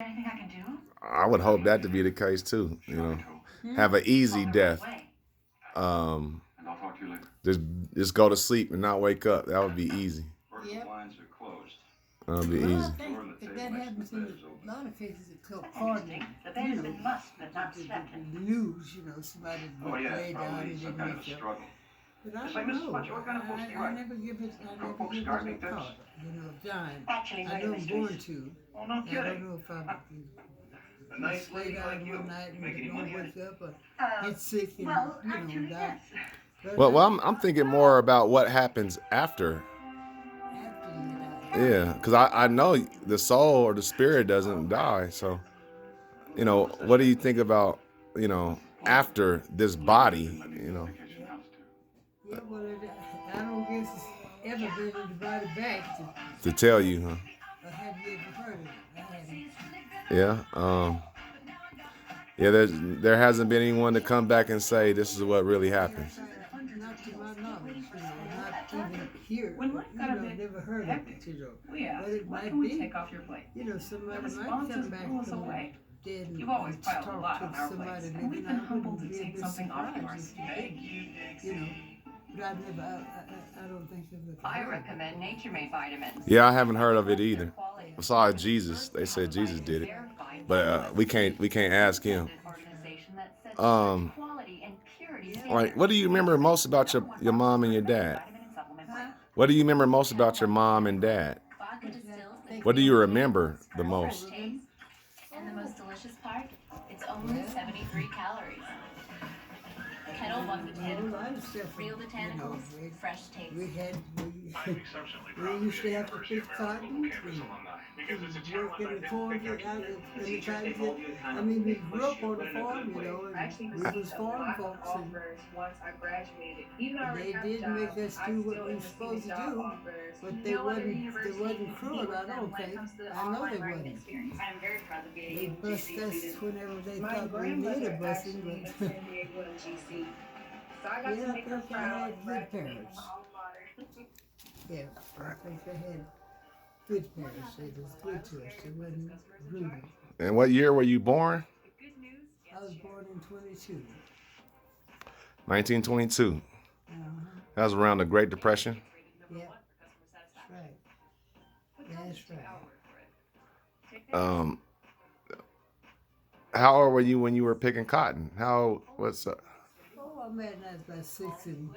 anything I can do? I would hope that to be the case too. Have an easy death. Um, And I'll talk to you later. just just go to sleep and not wake up. That would be easy. Yep. Blinds are closed. That would be Well, I easy. think if that happens in a lot of cases, it's called cardinal, The bed has been mussed but not slept in. the news, somebody Oh yeah, lay down probably and some didn't kind of a wake up. struggle. But I It's like don't Mrs. know. Fletcher, what kind of books do you I write? never give it, Cookbooks, gardening tips? of dying. Actually, I know I'm going to. Oh, no I don't kidding. know if I'm A nice lay lady down like you. one night and Make any don't money on wake it? up or get sick and, Actually, die. yes. But Well, I'm thinking more about what happens after. after you die. Yeah, because I know the soul or the spirit doesn't die. So, what do you think about, after this body, Yeah, well, I don't guess it's ever been invited back to tell you, huh? or have you ever heard of it? I haven't. Yeah. Yeah, there hasn't been anyone to come back and say this is what really happens. Not to my knowledge, not even here. Never heard of it, But it might be. Somebody might come back from the dead and talk to somebody living. I wouldn't be a bit surprised if you did. But I don't think of it. I recommend nature-made vitamins. Yeah, I haven't heard of it either. Besides Jesus, they said Jesus did it, but we can't ask him. Like, what do you remember most about your mom and your dad? What do you remember most about your mom and dad? What do you remember the most? And the most delicious part, it's only 73 calories. Kettle One Botanical, real botanicals, fresh taste. We used to have to pick cotton and work in the cornfield out in the trying to get. I mean, we grew up on the farm, and we was farm folks, and they did make us do what we were supposed to do, but they wasn't cruel. I don't think. I know they wasn't. They bust us whenever they thought we needed busting, but. Yeah, I think I had good parents. Yeah, I think I had good parents. They was good to us. They wasn't rude. And what year were you born? I was born in 22. 1922. That was around the Great Depression. Yeah, that's right. That's right. How old were you when you were picking cotton? What's up? Oh, I met about 6 and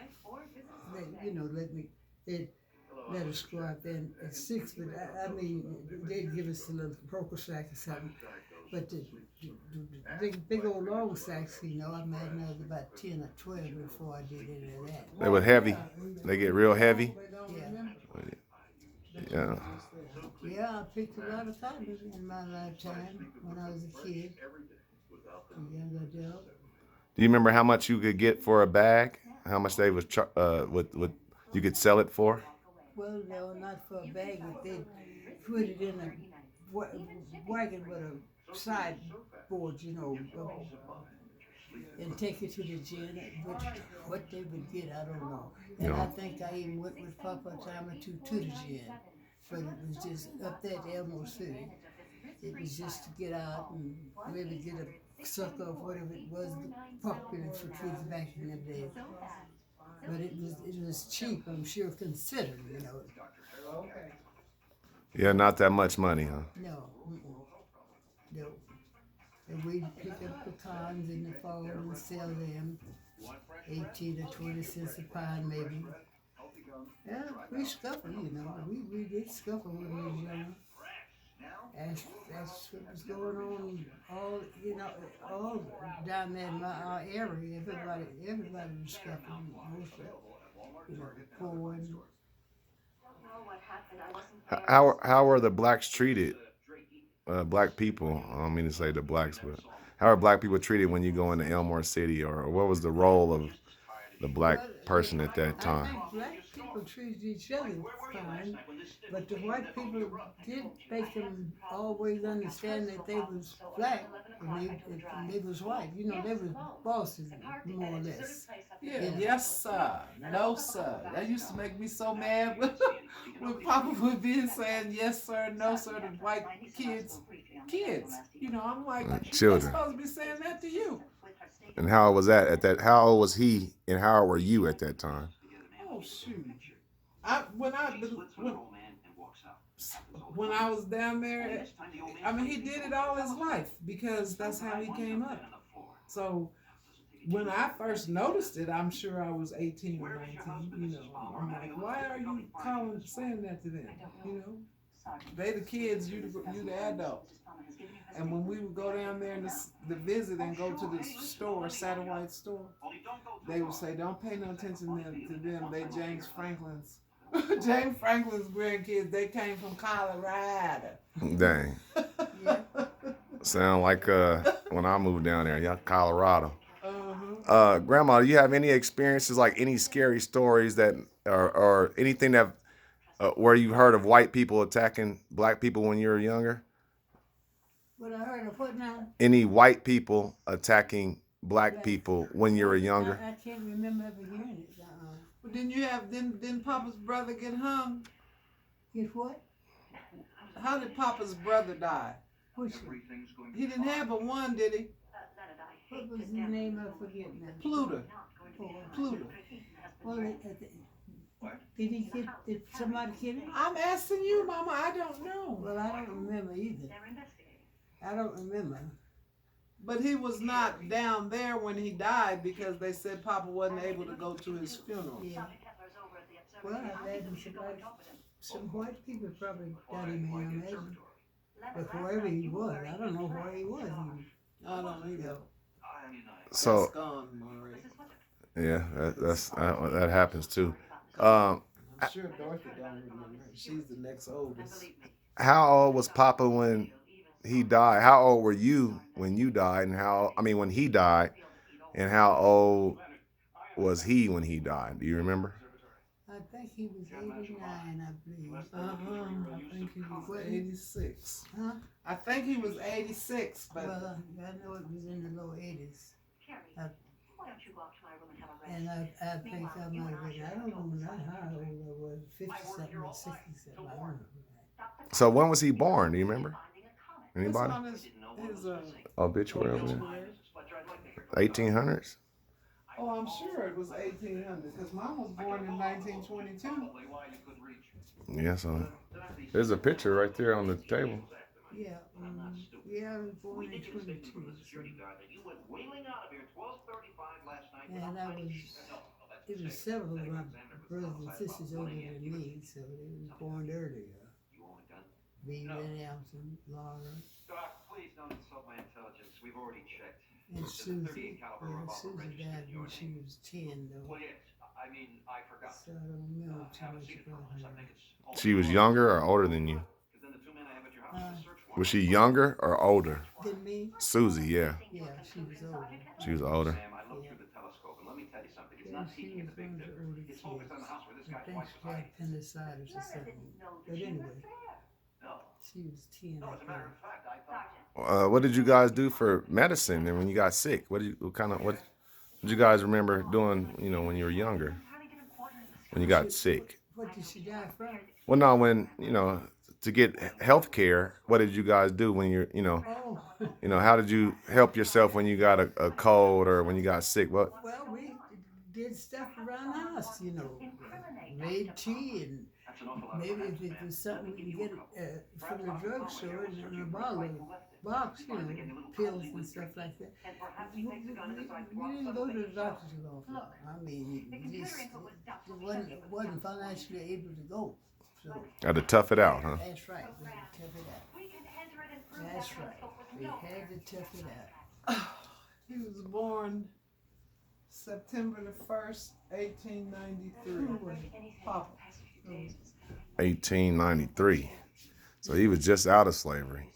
let us go out there at 6, but I mean, they'd give us a little broker sack or something. But the big old long sacks, I made about 10 or 12 before I did any of that. They were heavy. They get real heavy. Yeah. Yeah. Yeah, I picked a lot of cotton in my lifetime when I was a kid, a young adult. Do you remember how much you could get for a bag? How much they was what you could sell it for? Well, no, not for a bag, but they put it in a wagon with a sideboard, and take it to the gin. What they would get, I don't know. And I think I even went with Papa a time or two to the gin, but it was just up there at Elmo City. It was just to get out and maybe get a sucker of whatever it was popular for kids back in the day. But it was cheap, I'm sure, considered, Yeah, not that much money, huh? No. No. And we'd pick up pecans in the fall and sell them, 18 or 20 cents a pound maybe. Yeah, we scuffled, we did scuffle when we was young. That's what was going on all down there in our area. Everybody was scuffling, mostly, poor and. How were the blacks treated? Black people. I don't mean to say the blacks, but how are black people treated when you go into Elmore City, or what was the role of the black person at that time? I think black people treated each other fine, but the white people did make them always understand that they was black and they was white. They was bosses, more or less. Yeah, yes sir, no sir. That used to make me so mad when Papa would be saying yes sir, no sir to white kids. kids. You know, I'm like, they're Children. supposed to be saying that to you. And how old was that at that? How old was he, and how old were you at that time? Oh shoot! When I was down there, I mean, he did it all his life because that's how he came up. So when I first noticed it, I'm sure I was 18 or 19. You know, I'm like, why are you saying that to them? You know, they the kids, you the adult. And when we would go down there in the visit and go to the store, satellite store, they would say, "Don't pay no attention to them. They James Franklin's." James Franklin's grandkids, they came from Colorado. Dang. Sound like when I moved down there, yeah, Colorado. Grandma, do you have any experiences, like any scary stories that, or anything that, where you heard of white people attacking black people when you were younger? What I heard of what now? Any white people attacking black people when you were younger? I can't remember ever hearing it. Well, didn't Papa's brother get hung? Get what? How did Papa's brother die? Which? He didn't have but one, did he? What was his name? I forget now. Pluto. Pluto. Well, did somebody kill him? I'm asking you, Mama. I don't know. Well, I don't remember either. I don't remember. But he was not down there when he died because they said Papa wasn't able to go to his funeral. Yeah. Well, I imagine some white people probably got him here, I imagine. But wherever he was, I don't know where he was. I don't either. So, that's gone, Maury. Yeah, that happens too. I'm sure Dorothy don't remember. She's the next oldest. How old was Papa when he died? How old were you when you died, and when he died, and how old was he when he died? Do you remember? I think he was 89, I believe. I think he was 86. Huh? I think he was 86, but well, I know it was in the low 80s. And I think I might have been, I don't know how old I was, 50-something or 60-something, I don't know. So when was he born? Do you remember? Anybody? His Obituary over there? 1800s? Oh, I'm sure it was 1800 because Mom was born in 1922. Yeah, so there's a picture right there on the table. Yeah, I was born in 22. So. And it was several of my brothers and sisters older than me, so they was born earlier. Beaver and Elton, Laura. Doc, please don't insult my intelligence. We've already checked. And Susie. Yeah, Susie died when she was 10, though. Well, yes. I mean, I forgot. So I don't remember too much about her. She was younger or older than you? Was she younger or older? Than me? Susie, yeah. Yeah, she was older. She was older. Sam, I looked through the telescope, and let me tell you something. It's Yeah, not she peeking was at the big one of the difference. older It's focused on the kids. house where this I guy think twice she as high. had appendicitis or something. But anyway, No. she was 10. No, I as a matter think. of fact, I thought. What did you guys do for medicine and when you got sick? What did you guys remember doing, when you were younger? When you got sick? What did she die from? Well, no, when, to get health care, what did you guys do when you're, Oh, how did you help yourself when you got a cold or when you got sick? What? well, we did stuff around the house, made tea and maybe if it was something we could get from the drugstore in a box, pills and stuff like that. We didn't go to the doctor's office. I mean, wasn't financially able to go. So Had to tough it out, huh? that's right. We had to tough it out. That's right. We had to tough it out. He was born September the 1st, 1893. Papa. 1893. So he was just out of slavery.